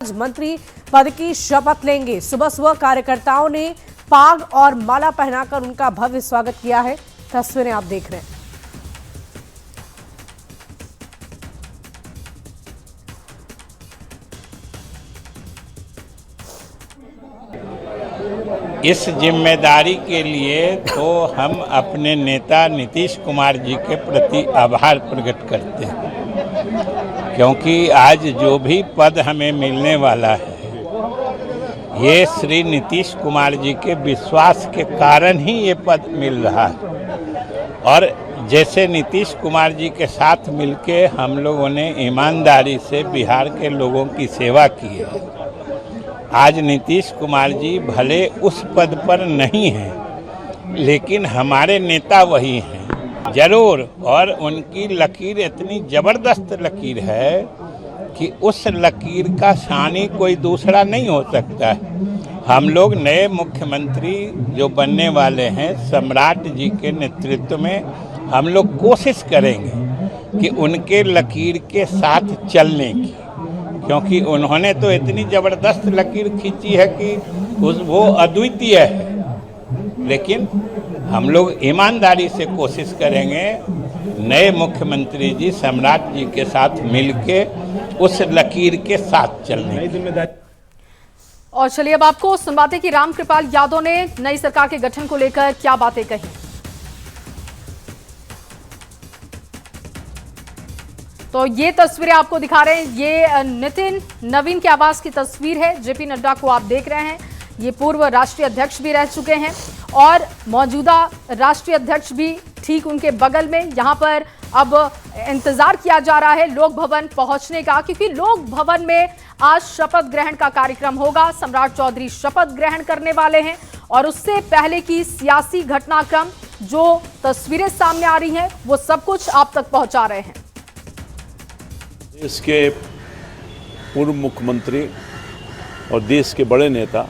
मंत्री पद की शपथ लेंगे। सुबह सुबह कार्यकर्ताओं ने पाग और माला पहनाकर उनका भव्य स्वागत किया है। तस्वीरें आप देख रहे हैं। इस जिम्मेदारी के लिए तो हम अपने नेता नीतीश कुमार जी के प्रति आभार प्रकट करते हैं, क्योंकि आज जो भी पद हमें मिलने वाला है ये श्री नीतीश कुमार जी के विश्वास के कारण ही ये पद मिल रहा है। और जैसे नीतीश कुमार जी के साथ मिलके हम लोगों ने ईमानदारी से बिहार के लोगों की सेवा की है। आज नीतीश कुमार जी भले उस पद पर नहीं हैं, लेकिन हमारे नेता वही हैं जरूर। और उनकी लकीर इतनी ज़बरदस्त लकीर है कि उस लकीर का सानी कोई दूसरा नहीं हो सकता है। हम लोग नए मुख्यमंत्री जो बनने वाले हैं, सम्राट जी के नेतृत्व में हम लोग कोशिश करेंगे कि उनके लकीर के साथ चलने की, क्योंकि उन्होंने तो इतनी ज़बरदस्त लकीर खींची है कि वो अद्वितीय है। लेकिन हम लोग ईमानदारी से कोशिश करेंगे नए मुख्यमंत्री जी सम्राट जी के साथ मिलके उस लकीर के साथ चलने की। और चलिए अब आपको सुनवाते कि रामकृपाल यादव ने नई सरकार के गठन को लेकर क्या बातें कही। तो ये तस्वीरें आपको दिखा रहे हैं, ये नितिन नवीन के आवास की तस्वीर है। जेपी नड्डा को आप देख रहे हैं, ये पूर्व राष्ट्रीय अध्यक्ष भी रह चुके हैं और मौजूदा राष्ट्रीय अध्यक्ष भी ठीक उनके बगल में। यहां पर अब इंतजार किया जा रहा है लोक भवन पहुंचने का, क्योंकि लोक भवन में आज शपथ ग्रहण का कार्यक्रम होगा। सम्राट चौधरी शपथ ग्रहण करने वाले हैं और उससे पहले की सियासी घटनाक्रम जो तस्वीरें सामने आ रही हैं वो सब कुछ आप तक पहुंचा रहे हैं। देश के पूर्व मुख्यमंत्री और देश के बड़े नेता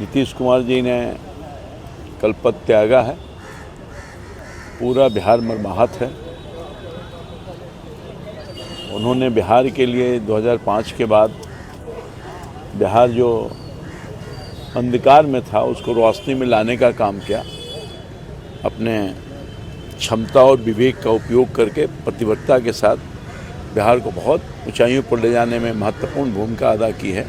नीतीश कुमार जी ने कल पद त्यागा है। पूरा बिहार मर्माहत है। उन्होंने बिहार के लिए 2005 के बाद बिहार जो अंधकार में था उसको रोशनी में लाने का काम किया। अपने क्षमता और विवेक का उपयोग करके प्रतिबद्धता के साथ बिहार को बहुत ऊंचाइयों पर ले जाने में महत्वपूर्ण भूमिका अदा की है।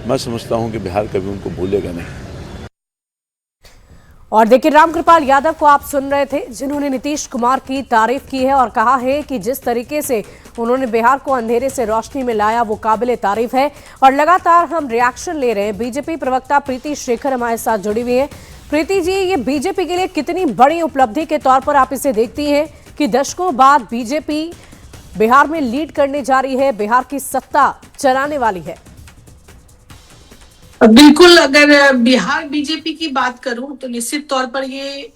मैं समझता हूं कि बिहार कभी उनको भूलेगा नहीं। और देखिए, रामकृपाल यादव को आप सुन रहे थे, जिन्होंने नीतीश कुमार की तारीफ की है और कहा है कि जिस तरीके से उन्होंने बिहार को अंधेरे से रोशनी में लाया वो काबिले तारीफ है। और लगातार हम रिएक्शन ले रहे हैं। बीजेपी प्रवक्ता प्रीति शेखर हमारे साथ जुड़ी हुई है। प्रीति जी, ये बीजेपी के लिए कितनी बड़ी उपलब्धि के तौर पर आप इसे देखती हैं कि दशकों बाद बीजेपी बिहार में लीड करने जा रही है, बिहार की सत्ता चलाने वाली है? बिल्कुल, अगर बिहार बीजेपी की बात करूं तो निश्चित तौर पर ये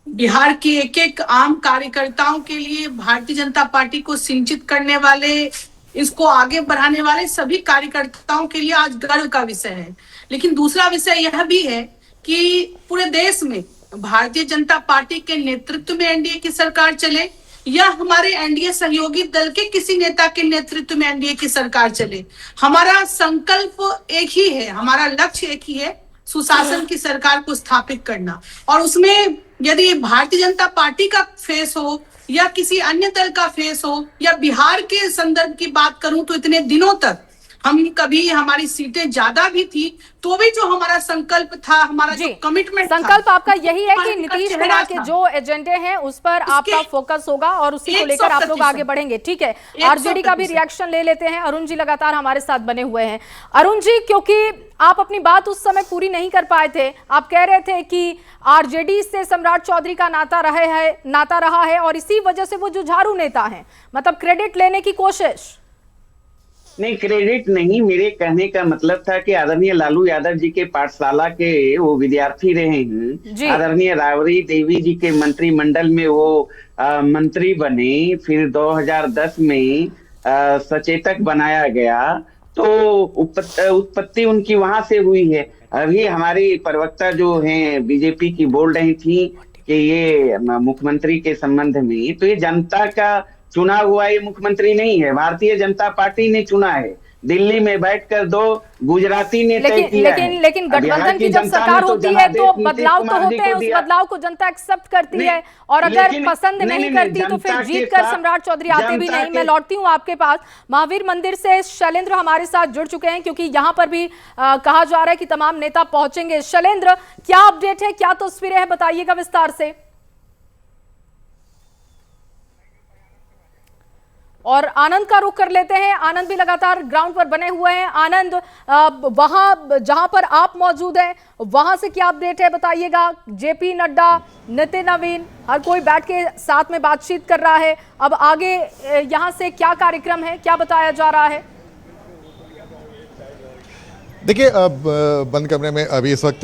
बिहार के एक एक आम कार्यकर्ताओं के लिए, भारतीय जनता पार्टी को सिंचित करने वाले, इसको आगे बढ़ाने वाले सभी कार्यकर्ताओं के लिए आज गर्व का विषय है। लेकिन दूसरा विषय यह भी है कि पूरे देश में भारतीय जनता पार्टी के नेतृत्व में एनडीए की सरकार चले या हमारे एनडीए सहयोगी दल के किसी नेता के नेतृत्व में एनडीए की सरकार चले, हमारा संकल्प एक ही है, हमारा लक्ष्य एक ही है, सुशासन की सरकार को स्थापित करना। और उसमें यदि भारतीय जनता पार्टी का फेस हो या किसी अन्य दल का फेस हो या बिहार के संदर्भ की बात करूं तो इतने दिनों तक हम कभी, हमारी सीटें ज्यादा भी थी तो भी जो हमारा संकल्प था, हमारा जो कमिटमेंट, संकल्प आपका यही है कि नीतीश कुमार के जो एजेंडे हैं उस पर आपका फोकस होगा और उसी को लेकर आप लोग आगे बढ़ेंगे। ठीक है, आरजेडी का भी रिएक्शन ले लेते हैं। अरुण जी लगातार हमारे साथ बने हुए हैं। अरुण जी, क्योंकि आप अपनी बात उस समय पूरी नहीं कर पाए थे, आप कह रहे थे कि आरजेडी से सम्राट चौधरी का नाता रहा है और इसी वजह से वो जुझारू नेता है, मतलब क्रेडिट लेने की कोशिश। नहीं, क्रेडिट नहीं, मेरे कहने का मतलब था कि आदरणीय लालू यादव जी के पाठशाला के वो विद्यार्थी रहे हैं। आदरणीय राबड़ी देवी जी के मंत्रिमंडल में वो मंत्री बने, फिर 2010 में सचेतक बनाया गया, तो उत्पत्ति उनकी वहां से हुई है। अभी हमारी प्रवक्ता जो हैं बीजेपी की बोल रही थी कि ये मुख्यमंत्री के संबंध में, तो ये जनता का चुना हुआ ये मुख्यमंत्री नहीं है, भारतीय जनता पार्टी ने चुना है। दिल्ली में बैठकर 2 गुजराती ने तय किया है। लेकिन गठबंधन की जब सरकार होती है तो बदलाव तो होते हैं, उस बदलाव को जनता एक्सेप्ट करती है, और अगर पसंद नहीं करती तो फिर जीत कर सम्राट चौधरी आते भी नहीं। मैं लौटती हूँ आपके पास। महावीर मंदिर से शैलेंद्र हमारे साथ जुड़ चुके हैं, क्योंकि यहाँ पर भी कहा जा रहा है कि तमाम नेता पहुंचेंगे। शैलेंद्र, क्या अपडेट है, क्या तस्वीरें हैं, बताइएगा विस्तार से। और आनंद का रुख कर लेते हैं। आनंद भी लगातार ग्राउंड पर बने हुए हैं। आनंद, वहां जहां पर आप मौजूद हैं वहां से क्या अपडेट है, बताइएगा। जेपी नड्डा, नितिन नवीन, हर कोई बैठ के साथ में बातचीत कर रहा है। अब आगे यहां से क्या कार्यक्रम है, क्या बताया जा रहा है? देखिए, अब बंद कमरे में अभी इस वक्त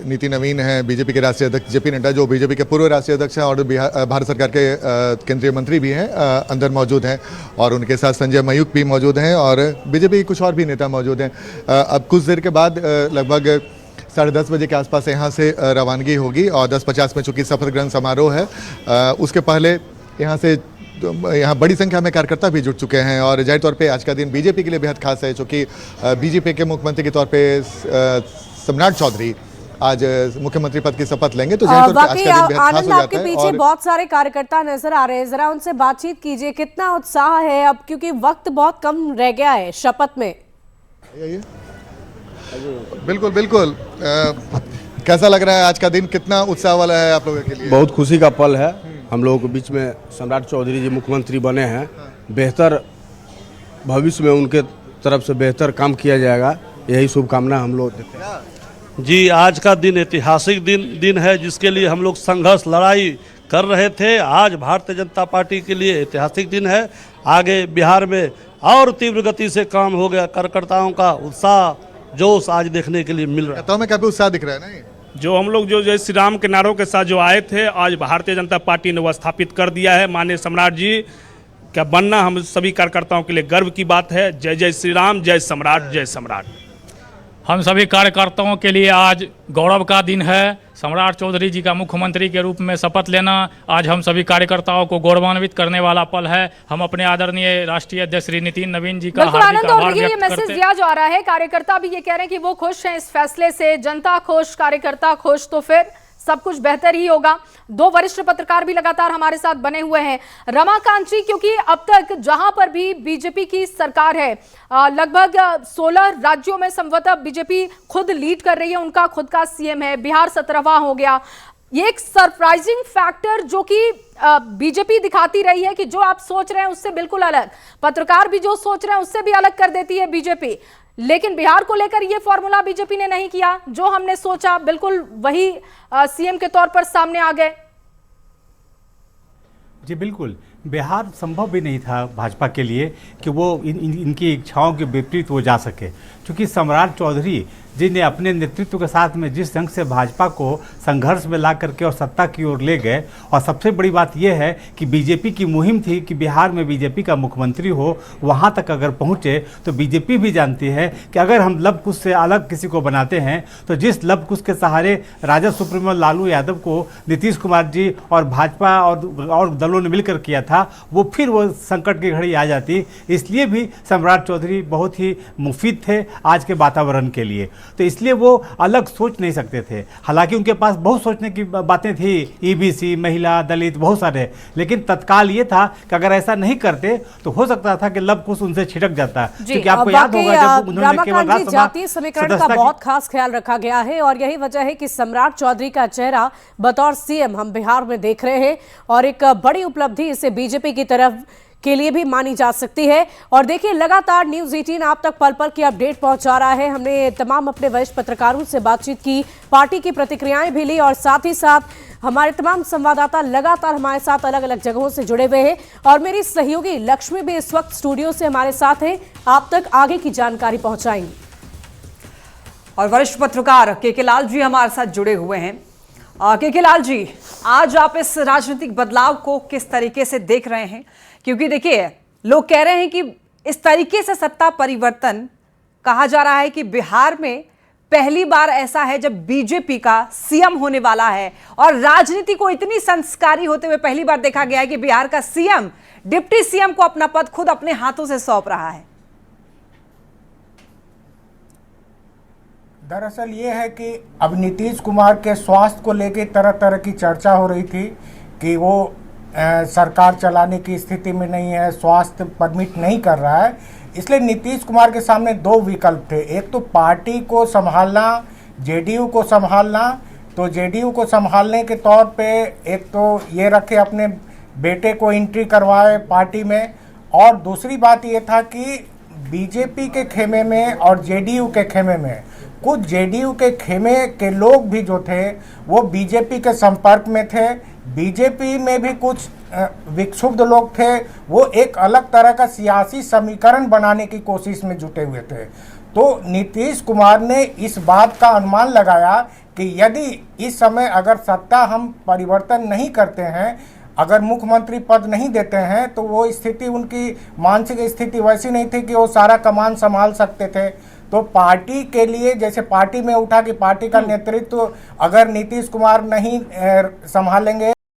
नितिन नवीन हैं, बीजेपी के राष्ट्रीय अध्यक्ष जेपी नड्डा जो बीजेपी के पूर्व राष्ट्रीय अध्यक्ष हैं और भारत सरकार के केंद्रीय मंत्री भी हैं, अंदर मौजूद हैं, और उनके साथ संजय मयूख भी मौजूद हैं और बीजेपी के कुछ और भी नेता मौजूद हैं। अब कुछ देर के बाद लगभग 10:30 बजे के आसपास यहाँ से रवानगी होगी, और 10:50 में चूँकि शपथ ग्रहण समारोह है, उसके पहले यहाँ बड़ी संख्या में कार्यकर्ता भी जुट चुके हैं। और जाहिर तौर पे आज का दिन बीजेपी के लिए बेहद खास है, क्योंकि बीजेपी के मुख्यमंत्री के तौर पे सम्राट चौधरी आज मुख्यमंत्री पद की शपथ लेंगे, तो जाहिर तौर पे आज का दिन बेहद खास हो जाता है। आपके पीछे बहुत सारे कार्यकर्ता नजर आ रहे हैं, जरा उनसे बातचीत कीजिए, कितना उत्साह है अब, क्योंकि वक्त बहुत कम रह गया है शपथ में। बिल्कुल बिल्कुल, कैसा लग रहा है आज का दिन, कितना उत्साह वाला है आप लोगों के लिए? बहुत खुशी का पल है हम लोगों के बीच में। सम्राट चौधरी जी मुख्यमंत्री बने हैं, बेहतर भविष्य में उनके तरफ से बेहतर काम किया जाएगा, यही शुभकामना हम लोग देते हैं। जी, आज का दिन ऐतिहासिक दिन है, जिसके लिए हम लोग संघर्ष लड़ाई कर रहे थे। आज भारतीय जनता पार्टी के लिए ऐतिहासिक दिन है। आगे बिहार में और तीव्र गति से काम हो गया। कार्यकर्ताओं का उत्साह, जोश आज देखने के लिए मिल रहा है। तो हमें काफी उत्साह दिख रहा है नहीं? जो हम लोग जो जय श्री राम के नारों के साथ जो आए थे, आज भारतीय जनता पार्टी ने वह स्थापित कर दिया है। माननीय सम्राट जी का बनना हम सभी कार्यकर्ताओं के लिए गर्व की बात है। जय जय श्री राम, जय सम्राट, जय सम्राट। हम सभी कार्यकर्ताओं के लिए आज गौरव का दिन है। सम्राट चौधरी जी का मुख्यमंत्री के रूप में शपथ लेना आज हम सभी कार्यकर्ताओं को गौरवान्वित करने वाला पल है। हम अपने आदरणीय राष्ट्रीय अध्यक्ष श्री नितिन नवीन जी का हार्दिक आभार व्यक्त करते हैं। मैसेज दिया जा रहा है, कार्यकर्ता भी ये कह रहे हैं कि वो खुश हैं इस फैसले से। जनता खुश, कार्यकर्ता खुश, तो फिर सब कुछ बेहतर ही होगा। 2 वरिष्ठ पत्रकार भी लगातार हमारे साथ बने हुए हैं। रमाकांत जी, क्योंकि अब तक जहां पर भी बीजेपी की सरकार है, लगभग 16 राज्यों में संभवतः बीजेपी खुद लीड कर रही है, उनका खुद का सीएम है, बिहार 17वां हो गया। ये एक सरप्राइजिंग फैक्टर जो कि बीजेपी दिखाती रही है कि जो आप सोच रहे हैं उससे बिल्कुल अलग, पत्रकार भी जो सोच रहे हैं उससे भी अलग कर देती है बीजेपी। लेकिन बिहार को लेकर ये फॉर्मूला बीजेपी ने नहीं किया, जो हमने सोचा बिल्कुल वही सीएम के तौर पर सामने आ गए। जी बिल्कुल, बिहार संभव भी नहीं था भाजपा के लिए कि वो इनकी इच्छाओं के विपरीत वो जा सके, क्योंकि सम्राट चौधरी जी ने अपने नेतृत्व के साथ में जिस ढंग से भाजपा को संघर्ष में ला करके और सत्ता की ओर ले गए, और सबसे बड़ी बात यह है कि बीजेपी की मुहिम थी कि बिहार में बीजेपी का मुख्यमंत्री हो, वहाँ तक अगर पहुँचे तो बीजेपी भी जानती है कि अगर हम लव कुश से अलग किसी को बनाते हैं तो जिस लव कुश के सहारे राजद सुप्रीमो लालू यादव को नीतीश कुमार जी और भाजपा और दलों ने मिलकर किया था, वो फिर वो संकट की घड़ी आ जाती। इसलिए भी सम्राट चौधरी बहुत ही मुफीद थे आज के वातावरण के लिए, तो इसलिए वो अलग सोच नहीं सकते थे। हालांकि उनके पास बहुत सोचने की बातें थी, ईबीसी, महिला, दलित, बहुत सारे, लेकिन तत्काल ये था कि अगर ऐसा नहीं करते तो हो सकता था कि लव कुश उनसे छिटक जाता। क्योंकि आपको याद होगा जब उन्होंने केवल राज्यसभा जातीय समीकरण का बहुत खास ख्याल रखा गया है, और यही वजह है कि सम्राट चौधरी का चेहरा बतौर सीएम हम बिहार में देख रहे हैं, और एक बड़ी उपलब्धि इसे बीजेपी की तरफ के लिए भी मानी जा सकती है। और देखिए, लगातार न्यूज़ 18 आप तक पल पल की अपडेट पहुंचा रहा है। हमने तमाम अपने वरिष्ठ पत्रकारों से बातचीत की, पार्टी की प्रतिक्रियाएं भी ली, और साथ ही साथ हमारे तमाम संवाददाता लगातार हमारे साथ अलग अलग जगहों से जुड़े हुए हैं, और मेरी सहयोगी लक्ष्मी भी इस वक्त स्टूडियो से हमारे साथ है, आप तक आगे की जानकारी पहुंचाएंगी। और वरिष्ठ पत्रकार के लाल जी हमारे साथ जुड़े हुए हैं। के लाल जी, आज आप इस राजनीतिक बदलाव को किस तरीके से देख रहे हैं? क्योंकि देखिए, लोग कह रहे हैं कि इस तरीके से सत्ता परिवर्तन, कहा जा रहा है कि बिहार में पहली बार ऐसा है जब बीजेपी का सीएम होने वाला है, और राजनीति को इतनी संस्कारी होते हुए पहली बार देखा गया है कि बिहार का सीएम डिप्टी सीएम को अपना पद खुद अपने हाथों से सौंप रहा है। दरअसल ये है कि अब नीतीश कुमार के स्वास्थ्य को लेकर तरह तरह की चर्चा हो रही थी कि वो सरकार चलाने की स्थिति में नहीं है, स्वास्थ्य परमिट नहीं कर रहा है। इसलिए नीतीश कुमार के सामने दो विकल्प थे, एक तो पार्टी को संभालना, जेडीयू को संभालना। तो जेडीयू को संभालने के तौर पे एक तो ये रखे अपने बेटे को एंट्री करवाए पार्टी में, और दूसरी बात ये था कि बीजेपी के खेमे में और जेडीयू के खेमे में कुछ जेडीयू के खेमे के लोग भी जो थे वो बीजेपी के संपर्क में थे। बीजेपी में भी कुछ विक्षुब्ध लोग थे, वो एक अलग तरह का सियासी समीकरण बनाने की कोशिश में जुटे हुए थे। तो नीतीश कुमार ने इस बात का अनुमान लगाया कि यदि इस समय अगर सत्ता हम परिवर्तन नहीं करते हैं, अगर मुख्यमंत्री पद नहीं देते हैं, तो वो स्थिति, उनकी मानसिक स्थिति वैसी नहीं थी कि वो सारा कमान संभाल सकते थे। तो पार्टी के लिए जैसे पार्टी में उठा कि पार्टी का नेतृत्व अगर नीतीश कुमार नहीं संभालेंगे